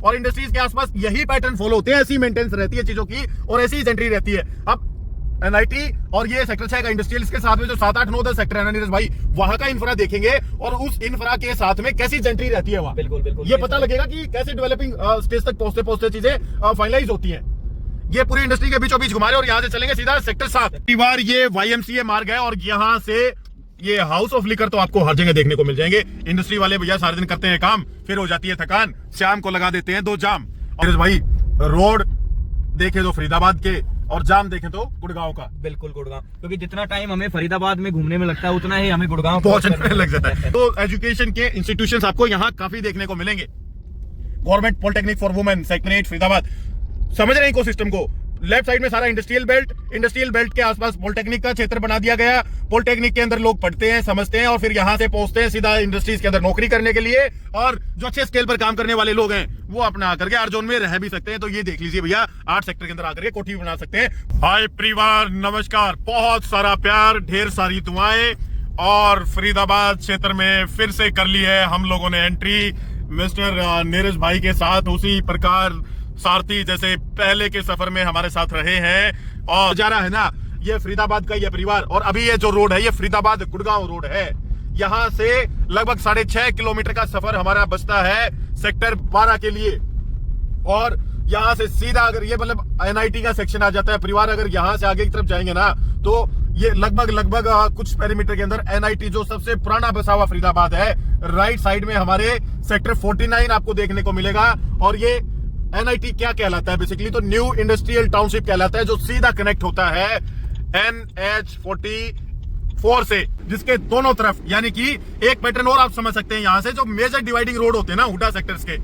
और इंडस्ट्रीज के आसपास यही पैटर्न फॉलो होते हैं, ऐसी मेंटेनेंस रहती है चीजों की और ऐसी एंट्री रहती है। अब एनआईटी और ये सेक्टर 6 का इंडस्ट्रियल के साथ में जो 7, 8, 9, 10 सेक्टर है ना नीरज भाई, वहां का इंफ्रा देखेंगे और उस इंफ्रा के साथ में कैसी एंट्री रहती है वहां। बिल्कुल बिल्कुल, ये पता लगेगा कि कैसे डेवलपिंग स्टेज तक पहुंचते पहुंचते चीजें फाइनलाइज होती हैं। ये पूरी इंडस्ट्री के बीचों बीच घुमा रहे और यहाँ से चलेंगे सीधा सेक्टर 7। बार ये YMCA मार्ग है और यहाँ से ये हाउस ऑफ लिकर तो आपको हर जगह देखने को मिल जाएंगे। इंडस्ट्री वाले भैया सारे दिन करते हैं काम, फिर हो जाती है थकान, शाम को लगा देते हैं 2 जाम। और भाई रोड देखे तो फरीदाबाद के और जाम देखे तो गुड़गांव का। बिल्कुल गुड़गांव, क्योंकि जितना टाइम हमें फरीदाबाद में घूमने में लगता है उतना ही हमें गुड़गांव पहुंचने में लग जाता है। तो एजुकेशन के इंस्टीट्यूशंस आपको यहाँ काफी देखने को मिलेंगे। Government polytechnic for women sector 8 Faridabad. समझ रहे हैं इकोसिस्टम को। लेफ्ट साइड में सारा इंडस्ट्रियल बेल्ट के आसपास पॉलिटेक्निक का क्षेत्र बना दिया गया। पॉलिटेक्निक के अंदर लोग पढ़ते हैं, समझते हैं और फिर यहां से पहुंचते हैं सीधा इंडस्ट्रीज के अंदर नौकरी करने के लिए। और जो अच्छे स्केल पर काम करने वाले लोग हैं वो अपना आकर के आर जोन में रह भी सकते हैं। तो ये देख लीजिए भैया, 8 सेक्टर के अंदर आकर के कोठी बना सकते हैं। हाय परिवार, नमस्कार, बहुत सारा प्यार, ढेर सारी दुआएं। और फरीदाबाद क्षेत्र में फिर से कर ली है हम लोगों ने एंट्री मिस्टर नीरज भाई के साथ, उसी प्रकार सारथी जैसे पहले के सफर में हमारे साथ रहे हैं। और जा रहा है ना ये फरीदाबाद का ये परिवार। और अभी ये जो रोड है ये फरीदाबाद गुड़गांव रोड है। यहाँ से लगभग 6.5 किलोमीटर का सफर हमारा बचता है सेक्टर 12 के लिए। और यहाँ से सीधा अगर ये मतलब एनआईटी का सेक्शन आ जाता है परिवार, अगर यहाँ से आगे की तरफ जाएंगे ना तो ये लगभग कुछ पेरीमीटर के अंदर एनआईटी जो सबसे पुराना बसा हुआ फरीदाबाद है, राइट साइड में हमारे सेक्टर 49 आपको देखने को मिलेगा। और ये एनआईटी क्या कहलाता है बेसिकली, तो न्यू इंडस्ट्रियल टाउनशिप कहलाता है, जो सीधा कनेक्ट होता है NH44 से, जिसके दोनों तरफ यानी कि एक पैटर्न और आप समझ सकते हैं यहाँ से, जो मेजर डिवाइडिंग रोड होते हैं ना हुडा सेक्टर्स के,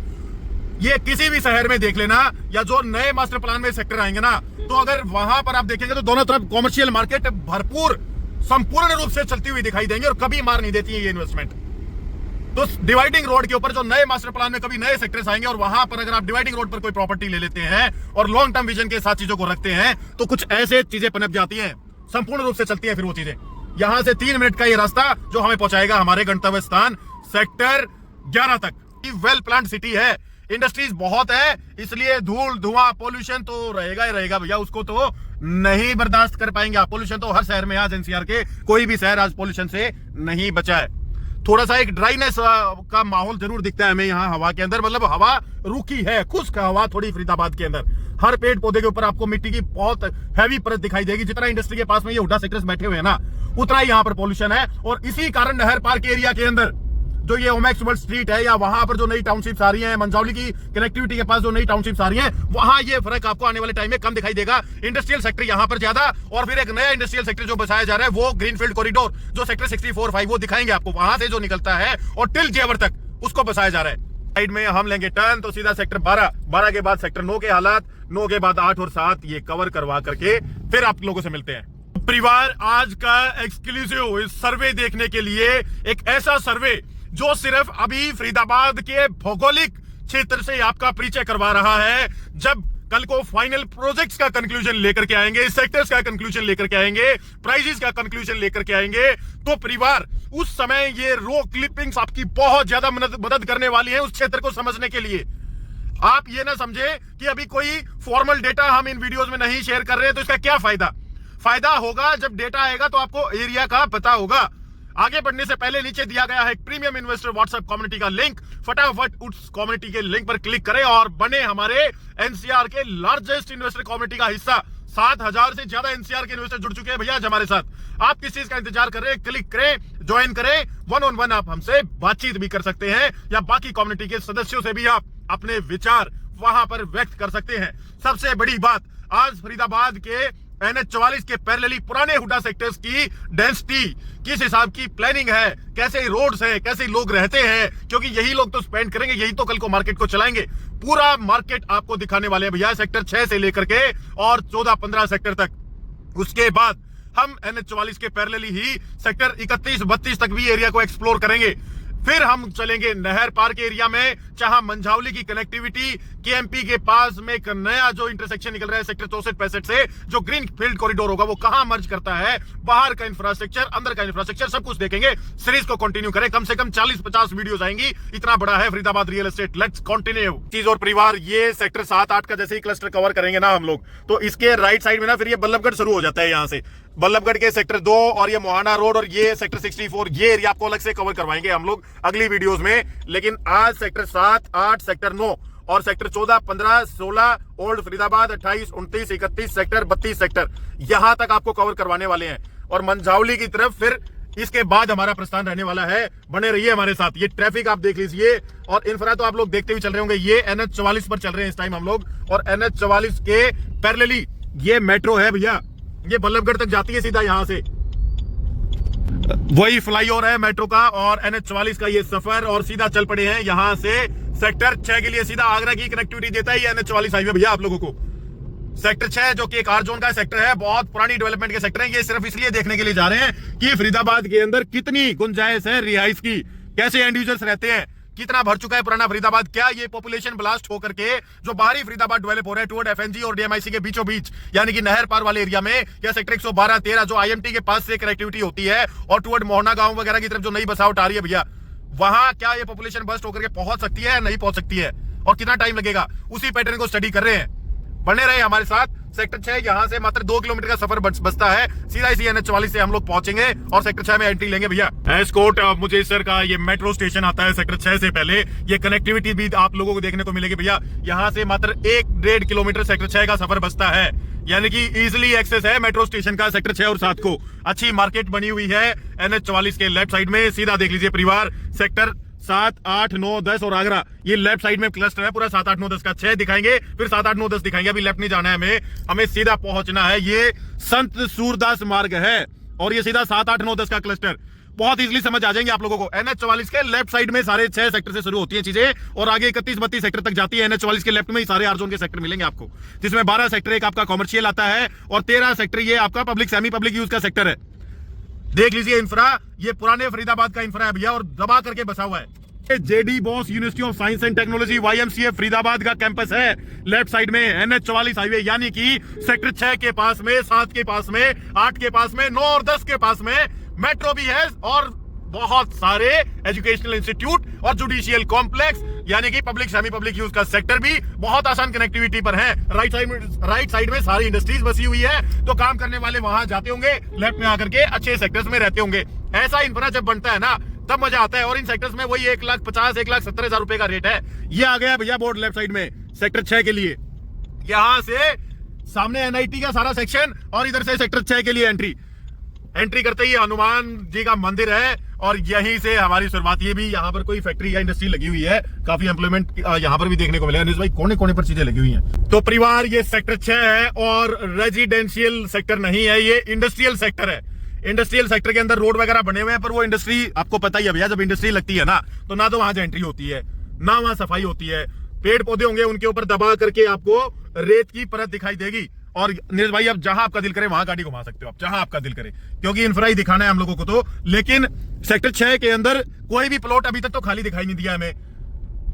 ये किसी भी शहर में देख लेना या जो नए मास्टर प्लान में सेक्टर आएंगे ना, तो अगर वहां पर आप देखेंगे तो दोनों तरफ कॉमर्शियल मार्केट भरपूर संपूर्ण रूप से चलती हुई दिखाई देंगे और कभी मार नहीं देती है ये इन्वेस्टमेंट। तो डिवाइडिंग रोड के ऊपर जो नए मास्टर प्लान में कभी नए सेक्टर्स आएंगे और वहां पर अगर आप डिवाइडिंग रोड पर कोई प्रॉपर्टी ले लेते हैं और लॉन्ग टर्म विजन के साथ चीजों को रखते हैं तो कुछ ऐसे चीजें पनप जाती हैं, संपूर्ण रूप से चलती है फिर वो चीजें। यहां से 3 मिनट का ये रास्ता जो हमें पहुंचाएगा हमारे गंतव्य स्थान सेक्टर 11 तक। वेल प्लान्ड सिटी है, इंडस्ट्रीज बहुत है, इसलिए धूल धुआं पोल्यूशन तो रहेगा ही रहेगा भैया, उसको तो नहीं बर्दाश्त कर पाएंगे आप। पोल्यूशन तो हर शहर में आज एनसीआर के कोई भी शहर आज पोल्यूशन से नहीं बचा है। थोड़ा सा एक ड्राइनेस का माहौल जरूर दिखता है हमें यहाँ हवा के अंदर, मतलब हवा रुकी है, खुश्क हवा थोड़ी फरीदाबाद के अंदर। हर पेड़ पौधे के ऊपर आपको मिट्टी की बहुत हैवी परत दिखाई देगी। जितना इंडस्ट्री के पास में ये हुडा सेक्टर्स बैठे हुए हैं ना, उतना ही यहाँ पर पोल्यूशन है। और इसी कारण नहर पार्क एरिया के अंदर जो ये ओमेक्स वर्ल्ड स्ट्रीट है या वहां पर जो नई टाउनशिप्स आ रही हैं, मंजौली की कनेक्टिविटी के पास जो नई टाउनशिप्स आ रही हैं, वहां ये फर्क आपको आने वाले टाइम में कम दिखाई देगा। इंडस्ट्रियल सेक्टर यहां पर ज्यादा, और फिर एक नया इंडस्ट्रियल सेक्टर जो बसाया जा रहा है वो ग्रीनफील्ड कॉरिडोर जो सेक्टर 64-5 वो दिखाएंगे आपको, वहां से जो निकलता है और टिल जेवर तक उसको बसाया जा रहा है। साइड में हम लेंगे टर्न तो सीधा सेक्टर 12 के बाद सेक्टर 9 के हालात, 9 के बाद 8 और 7 ये कवर करवा करके फिर आप लोगों से मिलते हैं। परिवार, आज का एक्सक्लूसिव सर्वे देखने के लिए, एक ऐसा सर्वे जो सिर्फ अभी फरीदाबाद के भौगोलिक क्षेत्र से आपका परिचय करवा रहा है। जब कल को फाइनल प्रोजेक्ट्स का कंक्लूजन लेकर के आएंगे, सेक्टर्स का कंक्लूजन लेकर के आएंगे, प्राइजेस का कंक्लूजन लेकर के आएंगे, तो परिवार उस समय ये रो क्लिपिंग्स आपकी बहुत ज्यादा मदद करने वाली है उस क्षेत्र को समझने के लिए। आप ये ना समझे कि अभी कोई फॉर्मल डेटा हम इन वीडियोस में नहीं शेयर कर रहे हैं तो इसका क्या फायदा होगा जब डेटा आएगा तो आपको एरिया का पता होगा। आगे बढ़ने से पहले नीचे दिया गया है एक प्रीमियम इन्वेस्टर व्हाट्सएप कम्युनिटी का लिंक, फटाफट उस कम्युनिटी के लिंक पर क्लिक करें और बने हमारे एनसीआर के लार्जेस्ट इन्वेस्टर कम्युनिटी का हिस्सा। 7000 से ज्यादा एनसीआर के इन्वेस्टर जुड़ चुके हैं भैया आज हमारे साथ। आप किस चीज का इंतजार कर रहे हैं? क्लिक करें, ज्वाइन करें, 1-on-1 आप हमसे बातचीत भी कर सकते हैं या बाकी कम्युनिटी के सदस्यों से भी आप अपने विचार वहां पर व्यक्त कर सकते हैं। सबसे बड़ी बात, आज फरीदाबाद के NH44 के पैरेलली पुराने हुडा सेक्टर्स की डेंसिटी किस हिसाब की प्लानिंग है, कैसे रोड्स हैं, कैसे लोग रहते हैं, क्योंकि यही लोग तो स्पेंड करेंगे, यही तो कल को मार्केट को चलाएंगे। पूरा मार्केट आपको दिखाने वाले हैं भैया सेक्टर 6 से लेकर के और 14-15 सेक्टर तक। उसके बाद हम NH44 के पैरेलली ही सेक्टर 31-32 तक भी एरिया को एक्सप्लोर करेंगे। फिर हम चलेंगे नहर पार के एरिया में, जहां मंझावली की कनेक्टिविटी केएमपी के पास में एक नया जो इंटरसेक्शन निकल रहा है सेक्टर 64-65 से, जो ग्रीन फील्ड कॉरिडोर होगा वो कहां मर्ज करता है, बाहर का इंफ्रास्ट्रक्चर, अंदर का इंफ्रास्ट्रक्चर, सब कुछ देखेंगे। सीरीज को कंटिन्यू करें, कम से कम 40-50 वीडियोस आएंगी, इतना बड़ा है Faridabad real estate. Let's continue. चीज और परिवार, ये सेक्टर 7-8 का जैसे ही क्लस्टर कवर करेंगे ना हम लोग, तो इसके राइट साइड में ना फिर ये बल्लभगढ़ शुरू हो जाता है। यहाँ से बल्लभगढ़ के सेक्टर 2 और ये मोहाना रोड और ये सेक्टर 64, ये एरिया आपको अलग से कवर करवाएंगे हम लोग अगली वीडियोस में। लेकिन आज सेक्टर 7, 8, सेक्टर 9 और sector 14, 15, 16, old Faridabad, 28, 29, 31 sector, 32 sector, यहां तक आपको कवर करवाने वाले हैं। और मंझावली की तरफ फिर इसके बाद हमारा प्रस्थान रहने वाला है। बने रहिए हमारे साथ। ये ट्रैफिक आप देख लीजिए, और इंफ्रा तो आप लोग देखते हुए चल रहे होंगे। ये NH 44 पर चल रहे हैं इस टाइम हम लोग, और NH 44 के पैरेलली ये मेट्रो है भैया, ये बल्लभगढ़ तक जाती है सीधा यहां से, वही फ्लाईओवर है मेट्रो का। और NH 44 का ये सफर, और सीधा चल पड़े हैं यहां से सेक्टर 6 के लिए, सीधा आगरा की कनेक्टिविटी देता है ये NH 44 हाईवे भैया आप लोगों को। सेक्टर 6 जो कि एक आर जोन का सेक्टर है, बहुत पुरानी डेवलपमेंट के सेक्टर है। ये सिर्फ इसलिए देखने के लिए जा रहे हैं कि फरीदाबाद के अंदर कितनी गुंजाइश है रिहाइश की, कैसे एंड यूजर्स रहते हैं, कितना भर चुका है पुराना फरीदाबाद, क्या ये पॉपुलेशन ब्लास्ट होकर के जो बाहरी फरीदाबाद डेवलप हो रहा है टुवर्ड FNG और DMIC के बीचों बीच, यानी कि नहर पार वाले एरिया में, या सेक्टर 112, 13 जो IMT के पास से कनेक्टिविटी होती है, और टुवर्ड मोहना गांव वगैरह की तरफ जो नई बसावट आ रही है भैया, वहां क्या ये पॉपुलेशन बस्ट होकर के पहुंच सकती है, नहीं पहुंच सकती है, और कितना टाइम लगेगा, उसी पैटर्न को स्टडी कर रहे हैं। बने रहे हमारे साथ। सेक्टर 6 यहां से मात्र 2 किलोमीटर का सफर बचता है, सीधा इसी NH 44 से हम लोग पहुंचेंगे और सेक्टर 6 में एंट्री लेंगे भैया। एस्कॉर्ट मुजेसर का ये मेट्रो स्टेशन आता है सेक्टर 6 से पहले, ये कनेक्टिविटी भी आप लोगों को देखने को मिलेगी भैया। यहां से मात्र 1-1.5 किलोमीटर सेक्टर 6 का सफर बचता है, यानी कि इजिली एक्सेस है मेट्रो स्टेशन का सेक्टर 6 और 7 को। अच्छी मार्केट बनी हुई है NH 44 के लेफ्ट साइड में, सीधा देख लीजिए परिवार। सेक्टर 7, 8, 9, 10 और आगरा, ये लेफ्ट साइड में क्लस्टर है पूरा। 7, 8, 9, 10 का 6 दिखाएंगे, फिर 7, 8, 9, 10 दिखाएंगे। अभी लेफ्ट नहीं जाना है हमें सीधा पहुंचना है। ये संत सूरदास मार्ग है, और ये सीधा 7, 8, 9, 10 का क्लस्टर बहुत इजीली समझ आ जाएंगे आप लोगों को। NH 44 के लेफ्ट साइड में सारे 6 सेक्टर से शुरू होती है चीजें, और आगे 31-32 सेक्टर तक जाती है। NH 44 के लेफ्ट में ही सारे आर जोन के सेक्टर मिलेंगे आपको, जिसमें 12 सेक्टर एक आपका कॉमर्शियल आता है, और 13 सेक्टर ये आपका पब्लिक सेमी पब्लिक यूज का सेक्टर है। देख लीजिए इंफ्रा, ये पुराने फरीदाबाद का इंफ्रा है भैया, और दबा करके बसा हुआ है। JD boss university of science and technology YMCA Faridabad का कैंपस है लेफ्ट साइड में, NH 44 हाईवे, यानी कि सेक्टर 6 के पास में, 7 के पास में, 8 के पास में, 9 और 10 के पास में मेट्रो भी है, और बहुत सारे एजुकेशनल इंस्टीट्यूट और जुडिशियल कॉम्प्लेक्स, यानी कि पब्लिक सेमी पब्लिक यूज का सेक्टर भी बहुत आसान कनेक्टिविटी पर है। राइट साइड में सारी इंडस्ट्रीज बसी हुई है, तो काम करने वाले वहां जाते होंगे, लेफ्ट में आकर के अच्छे सेक्टर्स में रहते होंगे। ऐसा इंफ्रा जब बनता है ना, तब मजा आता है। और इन सेक्टर्स में वही 1,50,000 1,70,000 रुपए का रेट है। ये आ गया भैया बोर्ड लेफ्ट साइड में सेक्टर 6 के लिए। यहां से सामने NIT का सारा सेक्शन, और इधर से सेक्टर 6 के लिए एंट्री करते ही हनुमान जी का मंदिर है, और यहीं से हमारी शुरुआत। ये भी यहाँ पर कोई फैक्ट्री या इंडस्ट्री लगी हुई है, काफी एम्प्लॉयमेंट यहाँ पर भी देखने को मिलेगा। न्यूज़ भाई कोने कोने पर चीजें लगी हुई हैं। तो परिवार, ये सेक्टर 6 है, और रेजिडेंशियल सेक्टर नहीं है, ये इंडस्ट्रियल सेक्टर है। इंडस्ट्रियल सेक्टर के अंदर रोड वगैरह बने हुए हैं, पर वो इंडस्ट्री आपको पता ही है भैया, जब इंडस्ट्री लगती है ना, तो ना तो वहां से एंट्री होती है, ना वहां सफाई होती है। पेड़ पौधे होंगे, उनके ऊपर दबा करके आपको रेत की परत दिखाई देगी। और नीरज भाई, अब जहां आपका दिल करे वहां गाड़ी घुमा सकते हो आप, जहां आपका दिल करे, क्योंकि इंफ्रा ही दिखाना है हम लोगों को तो। लेकिन सेक्टर 6 के अंदर कोई भी प्लॉट अभी तक तो खाली दिखाई नहीं दिया हमें,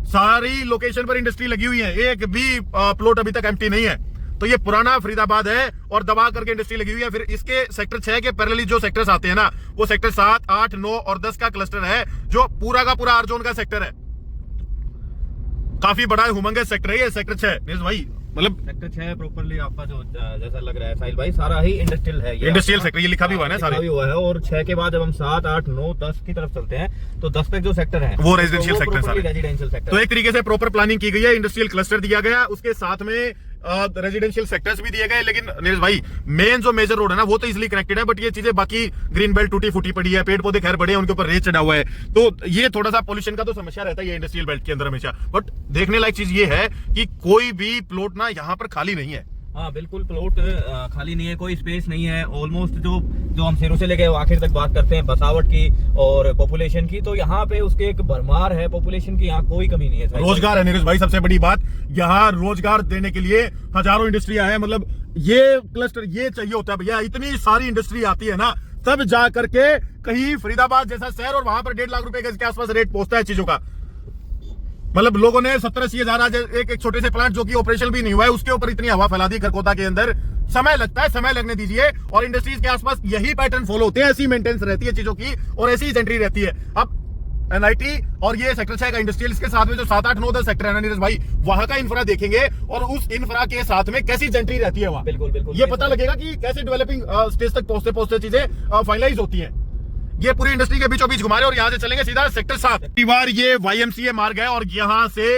सारी लोकेशन पर इंडस्ट्री लगी हुई है, एक भी प्लॉट अभी तक एम्प्टी नहीं है। तो ये पुराना फरीदाबाद है, और दबा करके इंडस्ट्री लगी हुई है। फिर इसके सेक्टर 6 के पैरेलली जो सेक्टर्स आते हैं ना, वो सेक्टर 7, 8, 9 और 10 का क्लस्टर है, जो पूरा का पूरा आर-जोन का सेक्टर है। काफी बड़ा हुमंगस सेक्टर है ये सेक्टर 6 नीरज भाई। मतलब सेक्टर 6 प्रॉपर्ली आपका जो जैसा लग रहा है साहिल भाई, सारा ही इंडस्ट्रियल है। इंडस्ट्रियल सेक्टर ये लिखा भी हुआ है ना, सारे भी हुआ है। और 6 के बाद जब हम 7, 8, 9, 10 की तरफ चलते हैं, तो 10 तक जो सेक्टर है वो रेजिडेंशियल सेक्टर है, सारे रेजिडेंशियल सेक्टर। तो एक तरीके से प्रॉपर प्लानिंग की गई है, इंडस्ट्रियल क्लस्टर दिया गया, उसके साथ में रेजिडेंशियल सेक्टर्स भी दिए गए। लेकिन नीरज भाई, मेन जो मेजर रोड है ना, वो तो इजिली कनेक्टेड है, बट ये चीजें बाकी ग्रीन बेल्ट टूटी फूटी पड़ी है, पेड़ पौधे खैर बड़े हैं, उनके ऊपर रेत चढ़ा हुआ है, तो ये थोड़ा सा पोल्यूशन का तो समस्या रहता है ये इंडस्ट्रियल बेल्ट के अंदर हमेशा। बट देखने लायक चीज ये है कि कोई भी प्लॉट ना यहाँ पर खाली नहीं है। हाँ बिल्कुल, प्लॉट खाली नहीं है, कोई स्पेस नहीं है। ऑलमोस्ट जो हम शुरू से लेके आखिर तक बात करते हैं बसावट की और पॉपुलेशन की, तो यहाँ पे उसके एक भरमार है पॉपुलेशन की, यहाँ कोई कमी नहीं है। रोजगार है नीरज भाई, सबसे बड़ी बात, यहाँ रोजगार देने के लिए हजारों इंडस्ट्रियां हैं। मतलब ये क्लस्टर ये चाहिए होता है भैया, इतनी सारी इंडस्ट्री आती है ना, तब जा करके कहीं फरीदाबाद जैसा शहर और वहां पर 1.5 लाख रुपए के आसपास रेट पहुंचता है चीजों का। मतलब लोगों ने 70-80 हजार आज एक छोटे से प्लांट जो कि ऑपरेशन भी नहीं हुआ है उसके ऊपर इतनी हवा फैला दी खरकोता के अंदर। समय लगता है, समय लगने दीजिए। और इंडस्ट्रीज के आसपास यही पैटर्न फॉलो होते हैं, ऐसी मेंटेनेंस रहती है चीजों की और ऐसी एंट्री रहती है। अब एनआईटी और ये सेक्टर 6 का इंडस्ट्रियल के साथ में जो 7, 8, 9, 10 सेक्टर है ना नीरज भाई, वहां का इंफ्रा देखेंगे और उस इंफ्रा के साथ में कैसी एंट्री रहती है वहां। बिल्कुल बिल्कुल ये पता लगेगा कि कैसे डेवलपिंग स्टेज तक पहुंचते पहुंचते चीजें फाइनलाइज होती है। ये पूरी इंडस्ट्री के बीचों बीच घुमा रहे और यहाँ से चलेंगे सीधा सेक्टर 7। बार ये YMCA मार्ग है और यहाँ से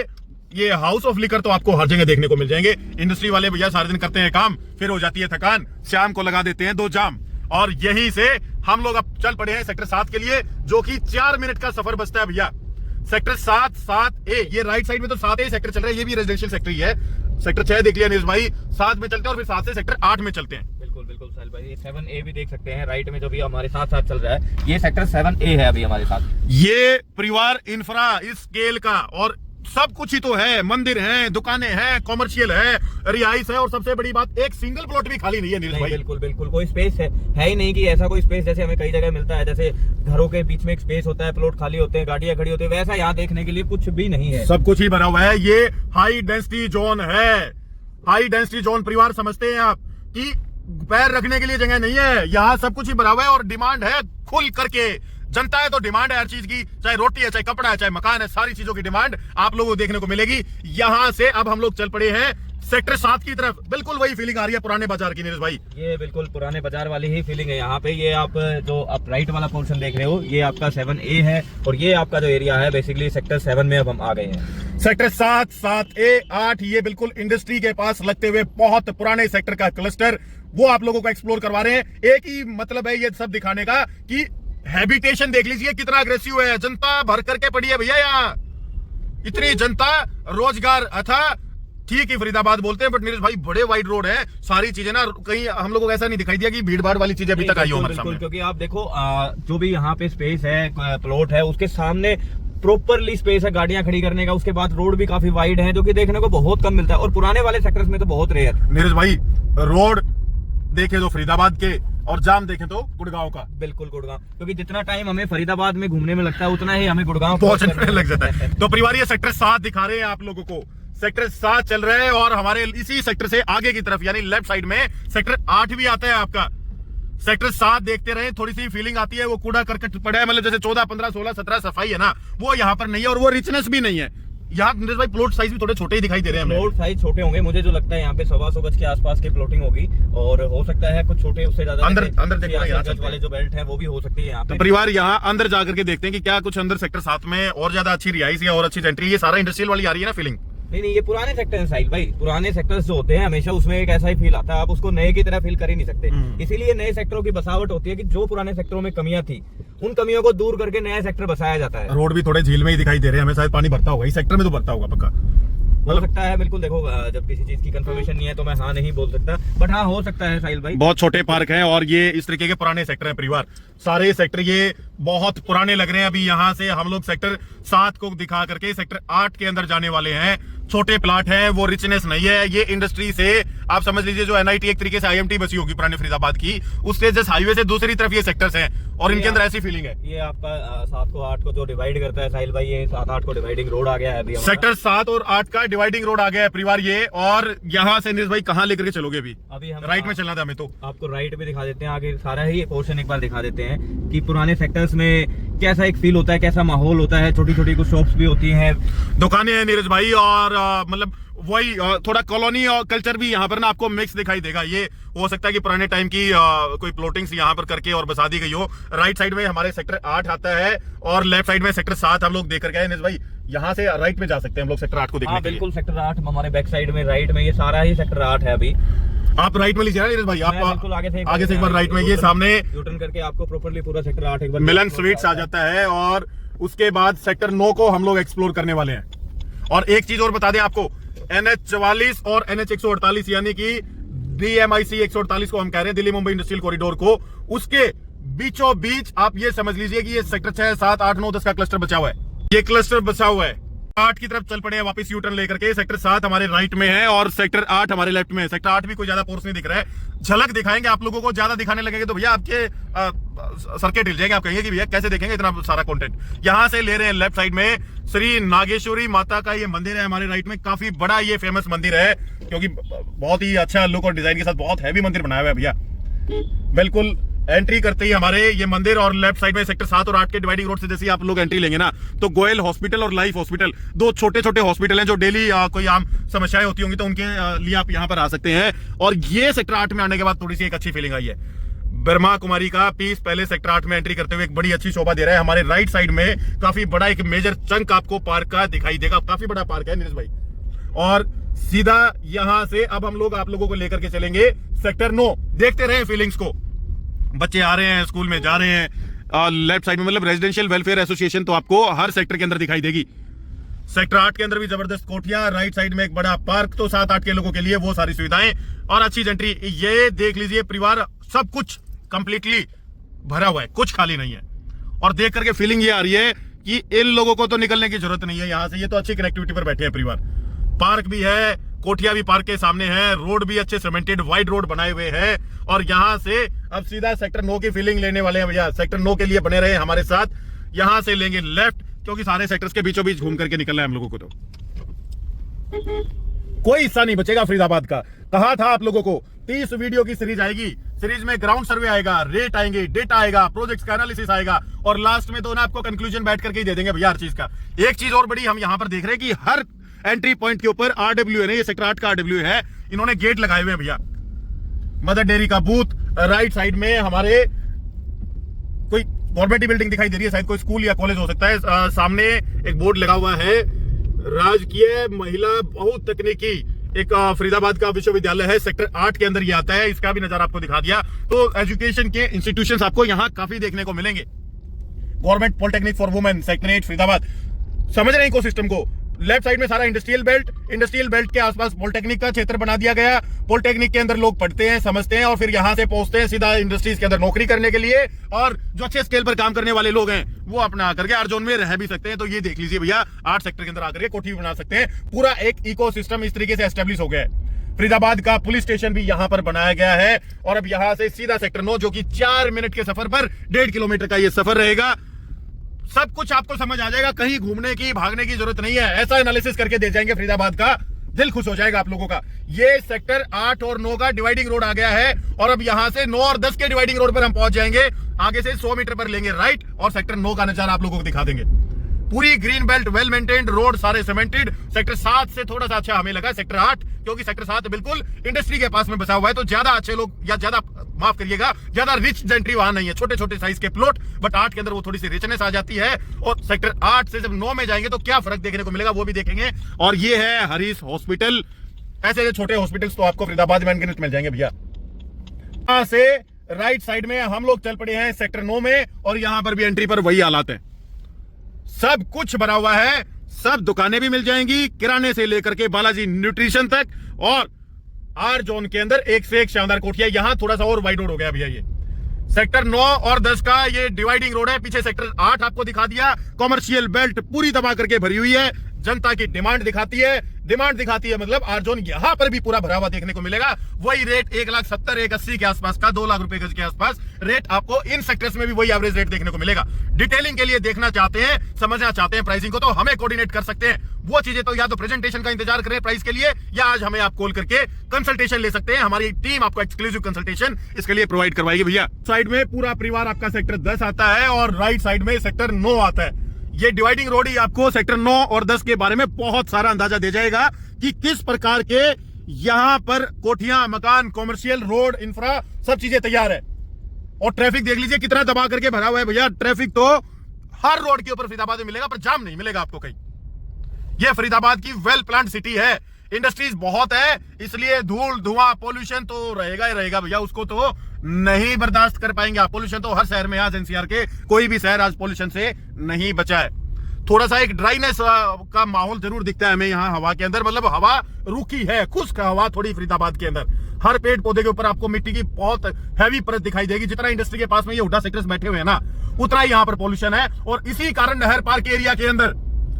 ये हाउस ऑफ लिकर तो आपको हर जगह देखने को मिल जाएंगे। इंडस्ट्री वाले भैया सारे दिन करते हैं काम, फिर हो जाती है थकान, शाम को लगा देते हैं 2 जाम। और यहीं से हम लोग अब चल पड़े हैं सेक्टर 7 के लिए, जो कि 4 मिनट का सफर बचता है भैया। सेक्टर 7A, ये राइट साइड में तो 7A सेक्टर चल रहा है, ये भी रेजिडेंशियल सेक्टर ही है। सेक्टर 6 देख लिया नीरज भाई, 7 में चलते हैं और फिर 7 से सेक्टर 8 में चलते हैं। बिल्कुल बिल्कुल साहिल भाई, ये 7A भी देख सकते हैं राइट में जो भी हमारे साथ साथ चल रहा है, ये सेक्टर 7A है अभी हमारे साथ। ये परिवार इंफ्रा इस स्केल का और सब कुछ ही तो है, मंदिर है, दुकानें हैं, कॉमर्शियल है, रिहाइश है और सबसे बड़ी बात एक सिंगल प्लॉट भी खाली नहीं है नीरज भाई। बिल्कुल बिल्कुल कोई स्पेस है ही नहीं कि ऐसा कोई स्पेस जैसे हमें कई जगह मिलता है, जैसे घरों के बीच में एक स्पेस होता है, प्लॉट खाली होते हैं, गाड़ियां खड़ी होती है, वैसा यहाँ देखने के लिए कुछ भी नहीं है। सब कुछ ही भरा हुआ है। ये हाई डेंसिटी जोन है। हाई डेंसिटी जोन परिवार समझते हैं आप कि पैर रखने के लिए जगह नहीं है, यहाँ सब कुछ ही भरा हुआ है और डिमांड है खुल करके। जनता है तो डिमांड है हर चीज की, चाहे रोटी है, चाहे कपड़ा है, चाहे मकान है, सारी चीजों की डिमांड आप लोगों को देखने को मिलेगी। यहां से अब हम लोग चल पड़े हैं सेक्टर 7 की तरफ। बिल्कुल वही फीलिंग आ रही है पुराने बाजार की नीरज भाई। ये बिल्कुल पुराने बाजार वाली ही फीलिंग है यहाँ पे। ये आप जो आप राइट वाला पोर्शन देख रहे हो, ये आपका 7A है और ये आपका जो एरिया है बेसिकली सेक्टर 7 में अब हम आ गए हैं। सेक्टर 7, 7A, 8 ये बिल्कुल इंडस्ट्री के पास लगते हुए बहुत पुराने सेक्टर का क्लस्टर, वो आप लोगों को एक्सप्लोर करवा रहे हैं। एक ही मतलब है ये सब दिखाने का कि हैबिटेशन देख लीजिए कितना अग्रेसिव है, जनता भर करके पड़ी है भैया यहाँ। इतनी जनता, रोजगार अथा ठीक ही फरीदाबाद बोलते हैं बट नीरज भाई बड़े वाइड रोड है, सारी चीजें ना कहीं हम लोगों को ऐसा नहीं दिखाई दिया कि भीड़ भाड़ वाली चीजें अभी तक आई हो हमारे सामने। क्योंकि आप देखो जो भी यहाँ पे स्पेस है, प्लॉट है, उसके सामने प्रॉपरली स्पेस है गाड़ियां खड़ी करने का। उसके बाद रोड भी काफी वाइड है जो कि देखने को बहुत कम मिलता है और पुराने वाले सेक्टर्स में तो बहुत रेयर। नीरज भाई रोड देखे तो फरीदाबाद के और जाम देखें तो गुड़गांव का। बिल्कुल गुड़गांव, क्योंकि जितना टाइम हमें फरीदाबाद में घूमने में लगता है उतना ही हमें गुड़गांव पहुंचने में लग जाता है। तो परिवार ये सेक्टर 7 दिखा रहे हैं आप लोगों को। सेक्टर 7 चल रहा है और हमारे इसी सेक्टर से आगे की तरफ यानी लेफ्ट साइड में सेक्टर 8 भी आता है आपका। सेक्टर 7 देखते रहे, थोड़ी सी फीलिंग आती है, वो कूड़ा करकट पड़ा है, मतलब जैसे 14, 15, 16, 17 सफाई है ना, वो यहाँ पर नहीं है और वो रिचनेस भी नहीं है। यहाँ नीरज भाई प्लॉट साइज भी थोड़े छोटे ही दिखाई दे रहे हैं। प्लॉट साइज छोटे होंगे, मुझे जो लगता है यहाँ पे 125 गज के आसपास की प्लॉटिंग होगी और हो सकता है कुछ छोटे उससे ज्यादा अंदर गज वाले जो बेल्ट है वो भी हो सकती है यहाँ पे। तो परिवार यहाँ अंदर जाकर के देखते हैं कि क्या कुछ अंदर सेक्टर 7 में और ज्यादा अच्छी रिहाइश या और अच्छी एंट्री। ये सारा इंडस्ट्रियल वाली आ रही है ना फीलिंग। नहीं, ये पुराने सेक्टर हैं साहिल भाई। पुराने सेक्टर्स जो होते हैं हमेशा उसमें एक ऐसा ही फील आता है, आप उसको नए की तरह फील कर ही नहीं सकते। इसीलिए नए सेक्टरों की बसावट होती है कि जो पुराने सेक्टरों में कमियां थी उन कमियों को दूर करके नया सेक्टर बसाया जाता है। रोड भी थोड़े झील में ही दिखाई दे रहे हैं हमें, शायद पानी भरता होगा इस सेक्टर में, तो भरता होगा पक्का, हो सकता है। बिल्कुल देखो, जब किसी चीज की कंफर्मेशन नहीं है तो मैं हाँ नहीं बोल सकता, बट हाँ हो सकता है साहिल भाई। बहुत छोटे पार्क हैं और ये इस तरीके के पुराने सेक्टर हैं परिवार। सारे सेक्टर ये बहुत पुराने लग रहे हैं। अभी यहाँ से हम लोग सेक्टर 7 को दिखा करके सेक्टर 8 के अंदर जाने वाले हैं। छोटे प्लाट है, वो रिचनेस नहीं है। ये इंडस्ट्री से आप समझ लीजिए जो एनआईटी एक तरीके से IMT बसी होगी पुराने फरीदाबाद की, उससे जस्ट हाईवे से दूसरी तरफ ये सेक्टर्स हैं और इनके अंदर ऐसी फीलिंग है। ये आपका 7 को 8 को जो डिवाइड करता है साहिल भाई, ये 7-8 को डिवाइडिंग रोड आ गया है अभी। सेक्टर 7 और 8 का डिवाइडिंग रोड आ गया है परिवार ये। और यहाँ से नीरज भाई कहाँ लेकर के चलोगे? अभी हम राइट में चलना था हमें, तो आपको राइट में दिखा देते हैं। आगे सारा ही पोर्शन एक बार दिखा देते हैं कि पुराने सेक्टर्स में कैसा एक फील होता है, कैसा माहौल होता है। छोटी छोटी कुछ शॉप्स भी होती हैं, दुकानें हैं नीरज भाई, और मतलब वही थोड़ा कॉलोनी और कल्चर भी यहाँ पर ना आपको मिक्स दिखाई देगा। ये हो सकता है कि पुराने टाइम की कोई प्लॉटिंग्स यहाँ पर करके और बसा दी गई हो। राइट साइड में हमारे सेक्टर 8 आता है और लेफ्ट साइड में सेक्टर 7 हम लोग देख कर गए। नीरज भाई यहाँ से राइट में जा सकते हैं हम लोग सेक्टर 8 को देखने के लिए। बिल्कुल सेक्टर 8 हमारे बैक साइड में राइट में, ये सारा ही सेक्टर 8 है। अभी आप राइट में लीजिए ना नीरज भाई, आप आगे से एक बार राइट में, ये सामने यूटर्न करके आपको प्रॉपर्ली पूरा सेक्टर 8 एक बार मिलन स्वीट्स आ जाता है। और उसके बाद सेक्टर 9 को हम लोग एक्सप्लोर करने वाले हैं। और एक चीज और बता दें आपको, NH44 और NH 148 यानी कि DMIC 148 को हम कह रहे हैं, दिल्ली मुंबई इंडस्ट्रियल कॉरिडोर को, उसके बीचों बीच आप ये समझ लीजिए कि ये सेक्टर 6, 7, 8, 9, 10 का क्लस्टर बचा हुआ है। ये क्लस्टर बचा हुआ है 8 की तरफ चल पड़े हैं वापस यू टर्न लेकर के। सेक्टर 7 हमारे राइट में है और सेक्टर 8 हमारे लेफ्ट में है। सेक्टर 8 भी कोई ज्यादा फोर्स नहीं दिख रहा है, झलक दिखाएंगे आप लोगों को। ज्यादा दिखाने लगेंगे तो भैया आपके सर्किट हिल जाएंगे। आप कहेंगे कि भैया कैसे देखेंगे इतना सारा कंटेंट। यहां से ले रहे हैं लेफ्ट साइड में श्री नागेश्वरी माता का ये मंदिर है हमारे राइट में। काफी बड़ा ये फेमस मंदिर है क्योंकि बहुत ही अच्छा लुक और डिजाइन के साथ बहुत हैवी मंदिर बनाया हुआ है भैया। बिल्कुल एंट्री करते ही हमारे ये मंदिर और लेफ्ट साइड में सेक्टर 7 और 8 के डिवाइडिंग रोड से जैसे आप लोग एंट्री लेंगे ना तो गोयल हॉस्पिटल और लाइफ हॉस्पिटल, दो छोटे छोटे हॉस्पिटल हैं जो डेली कोई आम समस्याएं होती होंगी तो उनके लिए आप यहां पर आ सकते हैं। और ये सेक्टर 8 में आने के बाद थोड़ी सी एक अच्छी फीलिंग आई है। ब्रह्मा कुमारी का पीस पहले सेक्टर 8 में एंट्री करते हुए एक बड़ी अच्छी शोभा दे रहा है। हमारे राइट साइड में काफी बड़ा एक मेजर चंक आपको पार्क का दिखाई देगा। काफी बड़ा पार्क है नीरज भाई। और सीधा यहां से अब हम लोग आप लोगों को लेकर के चलेंगे सेक्टर 9। देखते रहे फीलिंग्स को। बच्चे आ रहे हैं, स्कूल में जा रहे हैं। लेफ्ट साइड में मतलब रेजिडेंशियल वेलफेयर एसोसिएशन तो आपको हर सेक्टर के अंदर दिखाई देगी। सेक्टर 8 के अंदर भी जबरदस्त कोठियां, राइट साइड में एक बड़ा पार्क, तो 7-8 के लोगों के लिए वो सारी सुविधाएं और अच्छी एंट्री। ये देख लीजिए परिवार, सब कुछ कंप्लीटली भरा हुआ है, कुछ खाली नहीं है। और देख करके फीलिंग ये आ रही है कि इन लोगों को तो निकलने की जरूरत नहीं है यहां से। ये तो अच्छी कनेक्टिविटी पर बैठे हैं परिवार। पार्क भी है, कोठिया भी पार्क के सामने है, रोड भी अच्छे सीमेंटेड वाइड रोड बनाए हुए हैं। और यहां से अब सीधा सेक्टर 9 की फीलिंग लेने वाले हैं भैया। सेक्टर 9 के लिए बने रहे हमारे साथ। यहां से लेंगे लेफ्ट क्योंकि सारे सेक्टर्स के बीचों बीच घूम करके निकलना है हम लोगों को। तो कोई हिस्सा नहीं बचेगा फरीदाबाद का। कहा था आप लोगों को 30 वीडियो की सीरीज आएगी। सीरीज में ग्राउंड सर्वे आएगा, रेट आएंगे, डेटा आएगा, प्रोजेक्ट्स का एनालिसिस आएगा और लास्ट में तो ना आपको कंक्लूजन बैठ करके ही दे देंगे भैया हर चीज का। एक चीज और बड़ी हम यहां पर देख रहे हैं कि हर एंट्री पॉइंट के ऊपर RW है, ये सेक्टर 8 का RW है, इन्होंने गेट लगाए हुए हैं भैया। मदर डेयरी का बूथ राइट साइड में हमारे कोई गवर्नमेंट की बिल्डिंग दिखाई दे रही है, शायद कोई स्कूल या कॉलेज हो सकता है। सामने एक बोर्ड लगा हुआ है, राजकीय महिला बहुतकनीकी एक फरीदाबाद का विश्वविद्यालय है। सेक्टर 8 के अंदर ये आता है, इसका भी नजारा आपको दिखा दिया। तो एजुकेशन के इंस्टीट्यूशंस आपको यहाँ काफी देखने को मिलेंगे। Government polytechnic for women sector 8 Faridabad. समझ रहे हैं इको सिस्टम को। लेफ्ट साइड में सारा इंडस्ट्रियल बेल्ट के आसपास पॉलिटेक्निक का क्षेत्र बना दिया गया। पॉलिटेक्निक के अंदर लोग पढ़ते हैं, समझते हैं और फिर यहां से पहुंचते हैं सीधा इंडस्ट्रीज के अंदर नौकरी करने के लिए। और जो अच्छे स्केल पर काम करने वाले लोग हैं वो अपना आकर के आर जोन में रह भी सकते हैं। तो ये देख लीजिए भैया, 8 सेक्टर के अंदर आकर के कोठी भी बना सकते हैं। पूरा एक इको सिस्टम इस तरीके से एस्टेब्लिश हो गया है। फरीदाबाद का पुलिस स्टेशन भी यहां पर बनाया गया है। और अब यहां से सीधा सेक्टर 9 जो कि 4 मिनट के सफर पर 1.5 किलोमीटर का ये सफर रहेगा। सब कुछ आपको समझ आ जाएगा, कहीं घूमने की भागने की जरूरत नहीं है। ऐसा एनालिसिस करके दे जाएंगे फरीदाबाद का, दिल खुश हो जाएगा आप लोगों का। ये सेक्टर 8 और 9 का डिवाइडिंग रोड आ गया है और अब यहां से 9 और 10 के डिवाइडिंग रोड पर हम पहुंच जाएंगे। आगे से 100 मीटर पर लेंगे राइट और सेक्टर 9 का नजारा आप लोगों को दिखा देंगे। पूरी green belt, well maintained road, सारे सीमेंटेड। सेक्टर 7 से थोड़ा सा अच्छा हमें लगा सेक्टर 8 क्योंकि सेक्टर 7 बिल्कुल इंडस्ट्री के पास में बसा हुआ है। तो ज्यादा अच्छे लोग या ज्यादा माफ करिएगा, ज्यादा रिच जेंट्री वहां नहीं है। छोटे छोटे साइज के प्लॉट, बट 8 के अंदर वो थोड़ी सी रिचनेस आ जाती है। और सेक्टर 8 से जब 9 में जाएंगे तो क्या फर्क देखने को मिलेगा वो भी देखेंगे। और ये है हरीश हॉस्पिटल। ऐसे छोटे हॉस्पिटल्स तो आपको फरीदाबाद में अनगिनत मिल जाएंगे भैया। यहां से राइट साइड में हम लोग चल पड़े हैं सेक्टर 9 में और यहां पर भी एंट्री पर वही हालात है। सब कुछ भरा हुआ है, सब दुकानें भी मिल जाएंगी, किराने से लेकर के बालाजी न्यूट्रिशन तक। और आर जोन के अंदर एक से एक शानदार कोठिया। यहां थोड़ा सा और वाइड रोड हो गया भैया। ये सेक्टर 9 और 10 का ये डिवाइडिंग रोड है। पीछे सेक्टर 8 आपको दिखा दिया। कॉमर्शियल बेल्ट पूरी दबा करके भरी हुई है। जनता की डिमांड दिखाती है, मतलब आर जोन यहां पर भी पूरा भरा हुआ देखने को मिलेगा। वही रेट 1,70,000 1,80,000 के आसपास का, 2 लाख रुपए गज के आसपास रेट आपको इन सेक्टर्स में भी वही एवरेज रेट देखने को मिलेगा। डिटेलिंग के लिए देखना चाहते हैं, समझना चाहते हैं प्राइसिंग को, तो हमें कोऑर्डिनेट कर सकते हैं। वो चीजें तो या तो प्रेजेंटेशन का इंतजार करें प्राइस के लिए, या आज हमें आप कॉल करके कंसल्टेशन ले सकते हैं। हमारी टीम आपको एक्सक्लूसिव कंसल्टेशन इसके लिए प्रोवाइड करवाएगी भैया। साइड में पूरा परिवार आपका सेक्टर 10 आता है और राइट साइड में सेक्टर 9 आता है। ये डिवाइडिंग रोड ही आपको सेक्टर 9 और 10 के बारे में बहुत सारा अंदाजा दे जाएगा कि किस प्रकार के यहां पर कोठियां, मकान, कॉमर्शियल, रोड, इंफ्रा सब चीजें तैयार है। और ट्रैफिक देख लीजिए कितना दबा करके भरा हुआ है भैया। ट्रैफिक तो हर रोड के ऊपर फरीदाबाद में मिलेगा, पर जाम नहीं मिलेगा आपको कहीं। यह फरीदाबाद की वेल प्लान्ड सिटी है, इंडस्ट्रीज बहुत है, इसलिए धूल, धुआं, पोल्यूशन तो रहेगा ही रहेगा भैया। उसको तो नहीं बर्दाश्त कर पाएंगे आप। पोल्यूशन तो हर शहर में आज एनसीआर के कोई भी शहर आज पोल्यूशन से नहीं बचा है। थोड़ा सा एक ड्राइनेस का माहौल जरूर दिखता है हमें यहाँ हवा के अंदर, मतलब हवा रुकी है, खुश्क हवा थोड़ी फरीदाबाद के अंदर। हर पेड़ पौधे के ऊपर आपको मिट्टी की बहुत हैवी परत दिखाई देगी। जितना इंडस्ट्री के पास में ये हुड्डा सेक्टर्स बैठे हुए हैं ना, उतना ही यहाँ पर पोल्यूशन है। और इसी कारण नहर पार्क एरिया के अंदर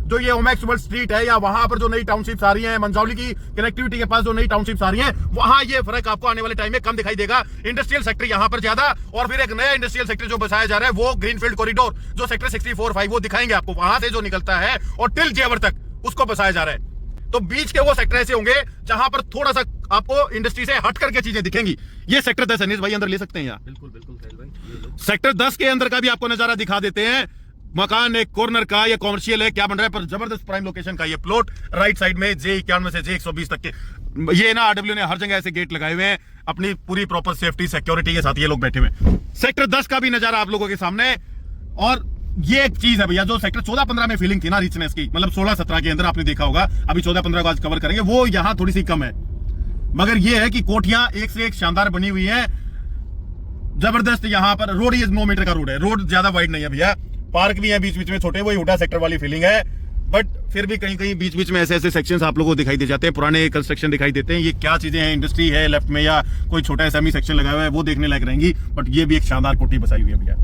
जो ये ओमेक्स वर्ल्ड स्ट्रीट है या वहां पर जो नई टाउनशिप्स आ रही हैं, मंझौली की कनेक्टिविटी के पास जो नई टाउनशिप्स आ रही हैं, वहां ये फर्क आपको आने वाले टाइम में कम दिखाई देगा। इंडस्ट्रियल सेक्टर यहां पर ज्यादा, और फिर एक नया इंडस्ट्रियल सेक्टर जो बसाया जा रहा है वो ग्रीनफील्ड कॉरिडोर जो सेक्टर 64-5 वो दिखाएंगे आपको, वहां से जो निकलता है और टिल जेवर तक उसको बसाया जा रहा है। तो बीच के वो सेक्टर ऐसे होंगे जहां पर थोड़ा सा आपको इंडस्ट्री से हट करके चीजें दिखेंगी। ये सेक्टर 10 अनिश भाई अंदर ले सकते हैं यहाँ। बिल्कुल बिल्कुल साहिल भाई, सेक्टर 10 के अंदर का भी आपको नजारा दिखा देते हैं। मकान एक कॉर्नर का, ये कॉमर्शियल है, क्या बन रहा है, पर जबरदस्त प्राइम लोकेशन का ये प्लॉट राइट साइड में J51 से J120 तक के। ये ना RW ने हर जगह ऐसे गेट लगाए हुए हैं अपनी पूरी प्रॉपर सेफ्टी सिक्योरिटी के साथ, ये लोग बैठे हुए हैं। सेक्टर 10 का भी नजारा आप लोगों के सामने। और ये एक चीज है भैया, जो सेक्टर 14-15 में फीलिंग थी ना रिचनेस की, मतलब 16-17 के अंदर आपने देखा होगा, अभी 14-15 को आज कवर करेंगे, वो यहाँ थोड़ी सी कम है। मगर ये है कि कोठियां एक से एक शानदार बनी हुई है, जबरदस्त। यहाँ पर रोड ये 9 मीटर का रोड है, रोड ज्यादा वाइड नहीं है भैया, पार्क भी है बीच बीच में छोटे, वही हुडा सेक्टर वाली फीलिंग है। बट फिर भी कहीं कहीं बीच बीच में ऐसे ऐसे सेक्शंस आप लोगों को दिखाई दे जाते हैं, पुराने कंस्ट्रक्शन दिखाई देते हैं। ये क्या चीजें हैं, इंडस्ट्री है लेफ्ट में या कोई छोटा एसएमई सेक्शन लगाया हुआ है, वो देखने लायक रहेंगी। बट ये भी एक शानदार कोठी बसाई हुई है भैया।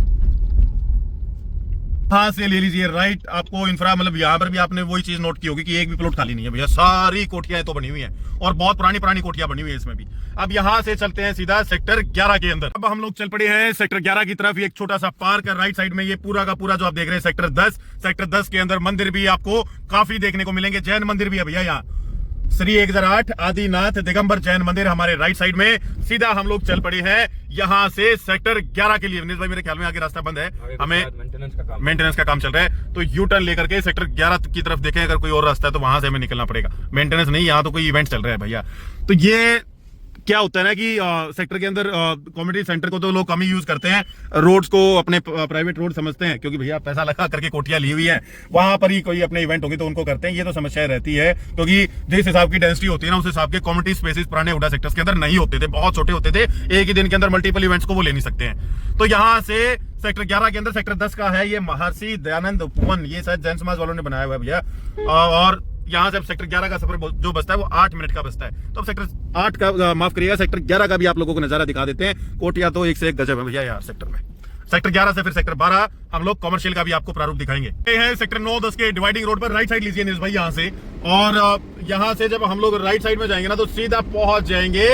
हाँ से ले लीजिए राइट, आपको इंफ्रा, मतलब यहाँ पर भी आपने वही चीज नोट की होगी कि एक भी प्लॉट खाली नहीं है भैया, सारी कोठियां तो बनी हुई हैं और बहुत पुरानी पुरानी कोठियां बनी हुई है इसमें भी। अब यहाँ से चलते हैं सीधा सेक्टर 11 के अंदर। अब हम लोग चल पड़े हैं सेक्टर 11 की तरफ। एक छोटा सा पार्क है राइट साइड में, ये पूरा का पूरा जो आप देख रहे हैं सेक्टर 10। सेक्टर 10 के अंदर मंदिर भी आपको काफी देखने को मिलेंगे, जैन मंदिर भी है भैया यहाँ, श्री 1008 आदिनाथ दिगंबर जैन मंदिर हमारे राइट साइड में। सीधा हम लोग चल पड़े हैं यहाँ से सेक्टर 11 के लिए। भाई मेरे ख्याल में आगे रास्ता बंद है, हमें मेंटेनेंस का काम चल रहा है, तो यू टर्न लेकर के सेक्टर 11 की तरफ देखें। अगर कोई और रास्ता है तो वहां से हमें निकलना पड़ेगा, मेंटेनेंस नहीं, यहाँ तो कोई इवेंट चल रहा है भैया। तो ये क्या होता है ना कि सेक्टर के अंदर कम्युनिटी सेंटर को तो लोग कम ही यूज करते हैं, रोड्स को अपने प्राइवेट रोड समझते हैं, क्योंकि भैया पैसा लगा करके कोठियां ली हुई है, वहां पर ही कोई अपने इवेंट होगी तो उनको करते हैं। ये तो समस्या रहती है, क्योंकि जिस हिसाब की डेंसिटी होती है ना, उस हिसाब के कम्युनिटी स्पेसेस पुराने हुडा सेक्टर्स के अंदर नहीं होते थे, बहुत छोटे होते थे, एक ही दिन के अंदर मल्टीपल इवेंट्स को वो ले नहीं सकते हैं। तो यहाँ से सेक्टर 11 के अंदर सेक्टर 10 का है ये महर्षि दयानंद उपवन, ये शायद जैन समाज वालों ने बनाया हुआ है भैया। और यहाँ से अब सेक्टर 11 का सफर जो बसता है वो 8 मिनट का बसता है। तो अब सेक्टर 8 का माफ करिएगा, सेक्टर 11 का भी आप लोगों को नजारा दिखा देते हैं। कोठिया तो एक से एक गजब है भैया यार सेक्टर में। सेक्टर 11 से फिर सेक्टर 12 हम लोग कमर्शियल का भी आपको प्रारूप दिखाएंगे। ये है सेक्टर 9-10 के डिवाइडिंग रोड पर, राइट साइड लीजिए नीरज भाई यहाँ से। और यहाँ से जब हम लोग राइट साइड में जाएंगे ना तो सीधा पहुंच जाएंगे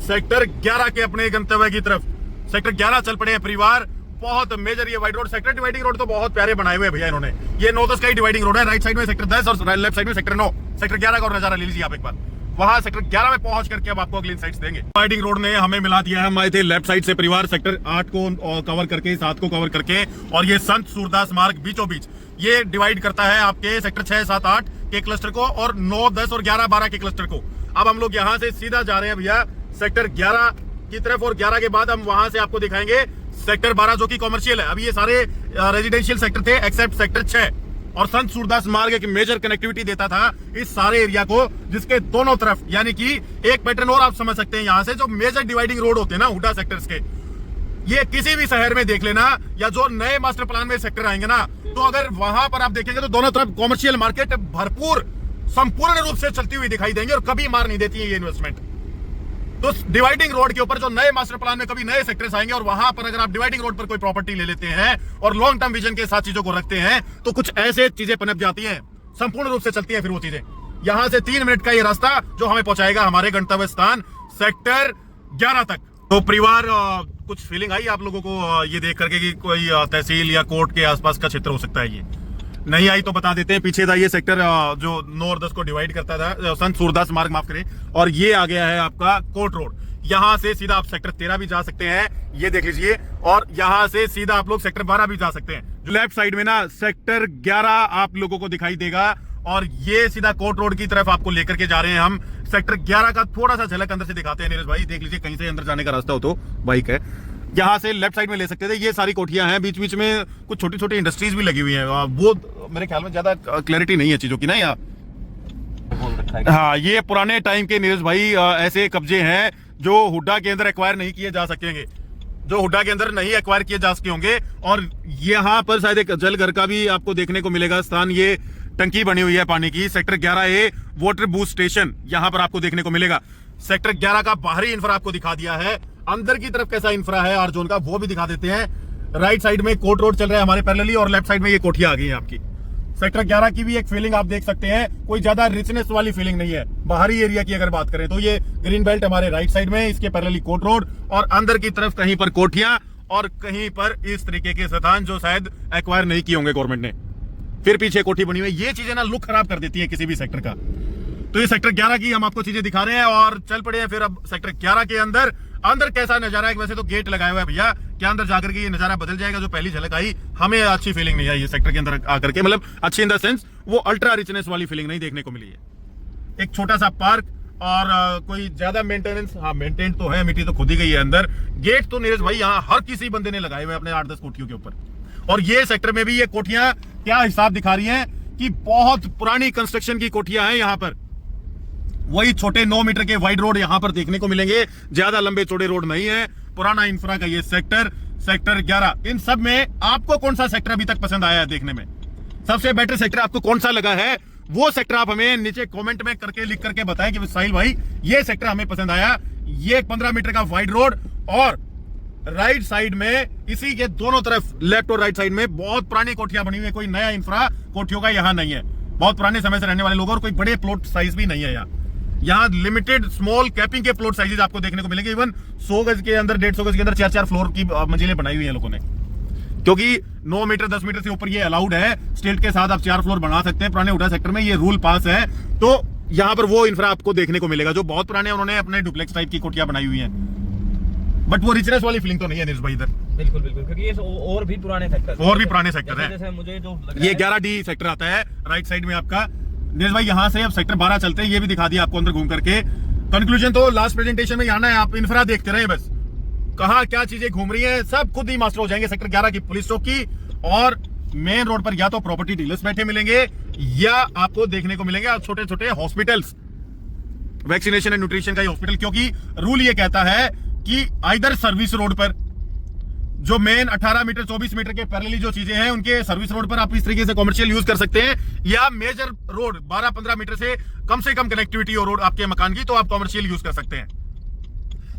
सेक्टर 11 के अपने गंतव्य की तरफ। सेक्टर 11 चल पड़े हैं परिवार, बहुत मेजर ये wide road. Sector dividing road तो बहुत प्यारे बनाए हुए हैं भैया इन्होंने। ये 9-10 का ही डिवाइडिंग रोड है, राइट साइड में सेक्टर 10 और लेफ्ट साइड में सेक्टर 9। सेक्टर 11 का और नजारा ले लीजिए आप एक बार। वहां सेक्टर 11 में पहुंच करके अब आपको अगली इनसाइट्स देंगे। डिवाइडिंग रोड ने हमें मिला दिया है, हम आए थे लेफ्ट साइड से परिवार, सेक्टर 8 को कवर करके, 7 को कवर करके, और ये संत सूरदास मार्ग बीचों बीच ये डिवाइड करता है आपके सेक्टर 6, 7, 8 के क्लस्टर को और 9, 10 और 11, 12 के क्लस्टर को। अब हम लोग यहाँ से सीधा जा रहे हैं भैया सेक्टर 11 की तरफ, और 11 के बाद हम वहां से आपको दिखाएंगे सेक्टर 12 जो कि कॉमर्शियल है। अभी ये सारे रेजिडेंशियल सेक्टर थे एक्सेप्ट सेक्टर 6, और संत सूरदास मार्ग एक मेजर कनेक्टिविटी देता था इस सारे एरिया को, जिसके दोनों तरफ, यानी कि एक पैटर्न और आप समझ सकते हैं यहाँ से, जो मेजर डिवाइडिंग रोड होते हैं ना हुडा सेक्टर्स के, ये किसी भी शहर में देख लेना, या जो नए मास्टर प्लान में सेक्टर आएंगे ना, तो अगर वहां पर आप देखेंगे तो दोनों तरफ कॉमर्शियल मार्केट भरपूर संपूर्ण रूप से चलती हुई दिखाई देंगे, और कभी मार नहीं देती है ये इन्वेस्टमेंट। तो डिवाइडिंग रोड के ऊपर जो नए मास्टर प्लान में कभी नए सेक्टर्स आएंगे, और वहां पर अगर आप डिवाइडिंग रोड पर कोई प्रॉपर्टी ले लेते हैं और लॉन्ग टर्म विजन के साथ चीजों को रखते हैं, तो कुछ ऐसे चीजें पनप जाती हैं, संपूर्ण रूप से चलती हैं फिर वो चीजें। यहां से 3 मिनट का ये रास्ता जो हमें पहुंचाएगा हमारे गंतव्य स्थान सेक्टर 11 तक। तो परिवार कुछ फीलिंग आई आप लोगों को ये देख करके कि कोई तहसील या कोर्ट के आसपास का क्षेत्र हो सकता है? ये नहीं आई तो बता देते हैं। पीछे था ये सेक्टर जो 9 और 10 को डिवाइड करता था, संत सूरदास मार्ग माफ करें, और ये आ गया है आपका कोर्ट रोड। यहां से सीधा आप सेक्टर 13 भी जा सकते हैं, ये देख लीजिए, और यहां से सीधा आप लोग सेक्टर 12 भी जा सकते हैं। जो लेफ्ट साइड में ना सेक्टर 11 आप लोगों को दिखाई देगा, और ये सीधा कोर्ट रोड की तरफ आपको लेकर के जा रहे हैं हम। सेक्टर 11 का थोड़ा सा झलक अंदर से दिखाते हैं नीरज भाई, देख लीजिए, कहीं से अंदर जाने का रास्ता हो तो बाइक है, यहाँ से लेफ्ट साइड में ले सकते थे। ये सारी कोठियां हैं, बीच बीच में कुछ छोटी छोटी इंडस्ट्रीज भी लगी हुई हैं, वो मेरे ख्याल में ज्यादा क्लैरिटी नहीं है चीजों की ना यहाँ। हाँ, ये पुराने टाइम के नीरज भाई ऐसे कब्जे हैं जो हुड्डा के अंदर एक्वायर नहीं किए जा सकेंगे, जो हुड्डा के अंदर नहीं एक्वायर किए जा सके होंगे। और यहाँ पर शायद एक जल घर का भी आपको देखने को मिलेगा स्थान, ये टंकी बनी हुई है पानी की। Sector 11A water boost station यहाँ पर आपको देखने को मिलेगा। सेक्टर 11 का बाहरी इंफ्रा आपको दिखा दिया है, अंदर की तरफ कैसा इंफ्रा है आर जोन का वो भी दिखा देते हैं। राइट साइड में कोर्ट रोड चल रहा है हमारे पैरेलली, और लेफ्ट साइड में ये कोठियां आ गई है आपकी। सेक्टर 11 की भी एक फीलिंग आप देख सकते हैं, कोई ज्यादा रिचनेस वाली फीलिंग नहीं है। बाहरी एरिया की अगर बात करें तो ये ग्रीन बेल्ट हमारे राइट साइड में, इसके पैरेलली कोट रोड और अंदर की तरफ कहीं पर कोठियां और कहीं पर इस तरीके के स्थान जो शायद एक्वायर नहीं किए होंगे गवर्नमेंट ने, फिर पीछे कोठी बनी हुई है। ये चीजें ना लुक खराब कर देती है किसी भी सेक्टर का। तो ये सेक्टर 11 की हम आपको चीजें दिखा रहे हैं और चल पड़े हैं फिर अब सेक्टर 11 के अंदर कैसा नजारा है। वैसे तो गेट लगाया हुआ है भैया, क्या अंदर जाकर के ये नजारा बदल जाएगा? जो पहली झलक आई हमें अच्छी फीलिंग नहीं आई ये सेक्टर के अंदर आकर के, मतलब अच्छी इन द सेंस वो अल्ट्रा रिचनेस वाली फीलिंग नहीं देखने को मिली है। एक छोटा सा पार्क और कोई ज्यादा मेंटेनेंस, हाँ मेंटेन तो है, मिट्टी तो खुद ही गई है अंदर। गेट तो नीरज भाई यहाँ हर किसी बंदे ने लगाए हुए अपने 8-10 कोठियों के ऊपर। और ये सेक्टर में भी ये कोठियां क्या हिसाब दिखा रही हैं कि बहुत पुरानी कंस्ट्रक्शन की कोठियां हैं यहाँ पर। वही छोटे 9 मीटर के वाइड रोड यहाँ पर देखने को मिलेंगे, ज्यादा लंबे चौड़े रोड नहीं है। पुराना इंफ्रा का ये सेक्टर 11, इन सब में आपको कौन सा सेक्टर अभी तक पसंद आया है देखने में? सबसे बेटर सेक्टर आपको कौन सा लगा है? वो सेक्टर आप हमें नीचे कमेंट में करके लिख करके बताएं कि साहिल भाई ये सेक्टर हमें पसंद आया। ये 15 मीटर का वाइड रोड और राइट साइड में इसी के दोनों तरफ लेफ्ट और राइट साइड में बहुत पुरानी कोठियां बनी हुई है। कोई नया इंफ्रा कोठियों का यहाँ नहीं है, बहुत पुराने समय से रहने वाले लोग, और कोई बड़े प्लॉट साइज भी नहीं है यहाँ लिमिटेड स्मॉल कैपिंग के प्लॉट साइजेस आपको देखने को मिलेंगे। इवन 100 गज के अंदर, 150 गज के अंदर 4-4 फ्लोर की मंजिलें बनाई हुई है लोगों ने, क्योंकि 9 मीटर 10 मीटर से ऊपर ये अलाउड है। स्टेट के साथ आप 4 फ्लोर बना सकते हैं। पुराने हुडा सेक्टर में ये रूल पास है। तो यहाँ पर वो इंफ्रा आपको देखने को मिलेगा जो बहुत पुराने, उन्होंने अपने डुप्लेक्स टाइप की कोठियां बनाई हुई हैं, बट वो रिचनेस वाली फीलिंग तो नहीं है नीरज भाई इधर। बिल्कुल बिल्कुल, क्योंकि ये और भी पुराने सेक्टर है। जैसे मुझे जो ये 11D सेक्टर आता है राइट साइड में आपका। नीरज भाई यहाँ से अब सेक्टर 12 चलते हैं, ये भी दिखा दिया आपको अंदर घूम करके। कंक्लूजन तो लास्ट प्रेजेंटेशन में आना है, आप इंफ्रा देखते रहे बस, कहाँ क्या चीजें घूम रही हैं सब खुद ही मास्टर हो जाएंगे। सेक्टर 11 की पुलिस चौकी और मेन रोड पर या तो प्रॉपर्टी डीलर्स बैठे मिलेंगे या आपको देखने को मिलेंगे छोटे छोटे हॉस्पिटल्स, वैक्सीनेशन एंड न्यूट्रिशन का हॉस्पिटल, क्योंकि रूल ये कहता है कि आइदर सर्विस रोड पर जो मेन 18 मीटर 24 मीटर के पैरेलली जो चीजें हैं उनके सर्विस रोड पर आप इस तरीके से कमर्शियल यूज कर सकते हैं, या मेजर रोड 12-15 मीटर से कम कनेक्टिविटी और रोड आपके मकान की, तो आप कमर्शियल यूज कर सकते हैं।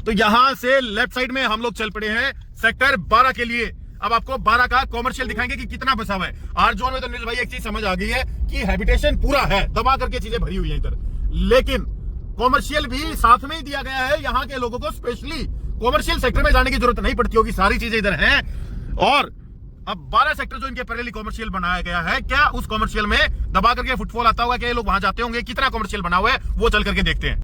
तो यहां से लेफ्ट साइड में हम लोग चल पड़े हैं सेक्टर 12 के लिए। अब आपको 12 का कॉमर्शियल दिखाएंगे कि कितना बसा हुआ है। आर जोन में तो नीरज भाई एक चीज समझ आ गई है कि हैबिटेशन पूरा है, दबा करके चीजें भरी हुई है इधर, लेकिन कॉमर्शियल भी साथ में ही दिया गया है। यहाँ के लोगों को स्पेशली कॉमर्शियल सेक्टर में जाने की जरूरत नहीं पड़ती होगी, सारी चीजें इधर हैं। और अब 12 सेक्टर जो इनके पैरेलली कॉमर्शियल बनाया गया है, क्या उस कॉमर्शियल में दबा करके फुटफॉल आता होगा? क्या ये लोग वहां जाते होंगे? कितना कॉमर्शियल बना हुआ है वो चल करके देखते हैं।